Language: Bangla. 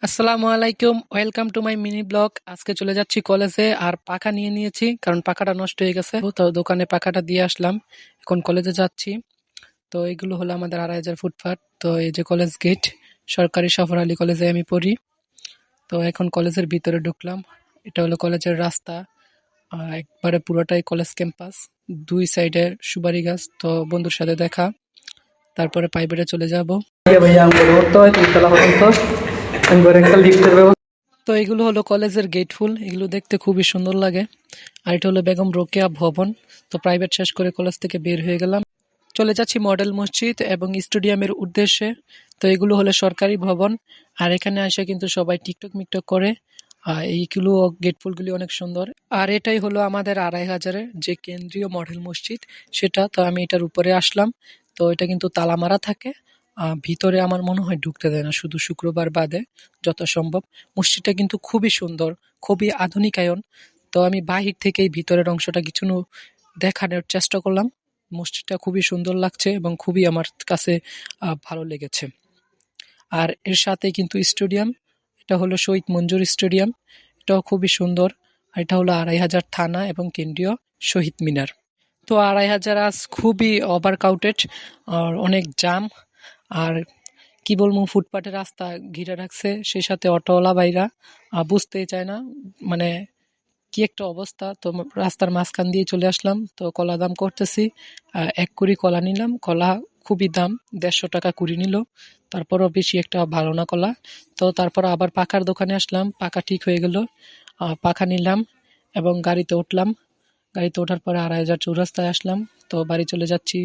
আসসালামু আলাইকুম, welcome to my mini blog. আজকে চলে যাচ্ছি কলেজে আর পাখা নিয়ে নিয়েছি কারণ পাখাটা নষ্ট হয়ে গেছে, তো দোকানে পাখাটা দিয়ে আসলাম। এখন কলেজে যাচ্ছি। তো এগুলো হলো আমাদের 2,500 ফুটপাত। তো এই যে কলেজ গেট, সরকারি সফর আলী কলেজে আমি পড়ি। তো এখন কলেজের ভিতরে ঢুকলাম। এটা হলো কলেজের রাস্তা। একবারে পুরোটাই কলেজ ক্যাম্পাস, দুই সাইডে সুপারি গাছ। তো বন্ধুর সাথে দেখা, তারপরে প্রাইভেটে চলে যাব। তো এগুলো হলো কলেজের গেট ফুল, এগুলো দেখতে খুবই সুন্দর লাগে। আর এটা হলো বেগম রোকেয়া ভবন। তো প্রাইভেট শেষ করে কলেজ থেকে বের হয়ে গেলাম, চলে যাচ্ছি মডেল মসজিদ এবং স্টেডিয়ামের উদ্দেশ্যে। তো এগুলো হলো সরকারি ভবন। আর এখানে এসে কিন্তু সবাই টিকটক মিকটক করে। এইগুলো গেট ফুলগুলি অনেক সুন্দর। আর এটাই হলো আমাদের 2,500-এর যে কেন্দ্রীয় মডেল মসজিদ, সেটা। তো আমি এটার উপরে আসলাম। তো এটা কিন্তু তালা মারা থাকে, ভিতরে আমার মনে হয় ঢুকতে দেয় না, শুধু শুক্রবার বাদে যত সম্ভব। মসজিদটা কিন্তু খুবই সুন্দর, খুবই আধুনিকায়ন। তো আমি বাহির থেকেই ভিতরের অংশটা কিছু দেখানোর চেষ্টা করলাম। মসজিদটা খুবই সুন্দর লাগছে এবং খুবই আমার কাছে ভালো লেগেছে। আর এর সাথে কিন্তু স্টেডিয়াম, এটা হলো শহীদ মঞ্জুর স্টেডিয়াম, এটাও খুবই সুন্দর। আর এটা হলো 2,500 থানা এবং কেন্দ্রীয় শহীদ মিনার। তো 2,500 আজ খুবই ওভার ক্রাউডেড, আর অনেক জাম। আর কি বলবো, ফুটপাতে রাস্তা ঘিরে রাখছে, সেই সাথে অটোওয়ালা ভাইরা বুঝতেই চায় না, মানে কি একটা অবস্থা। তো রাস্তার মাঝখান দিয়ে চলে আসলাম। তো কলা দাম করতেছি, 1 কুড়ি কলা নিলাম। কলা খুবই দাম, 150 টাকা কুড়ি নিল। তারপরও বেশি একটা ভালো না কলা। তো তারপর আবার পাখার দোকানে আসলাম, পাখা ঠিক হয়ে গেল। পাখা নিলাম এবং গাড়িতে উঠলাম। গাড়িতে ওঠার পরে 2,500 চৌরাস্তায় আসলাম। তো বাড়ি চলে যাচ্ছি।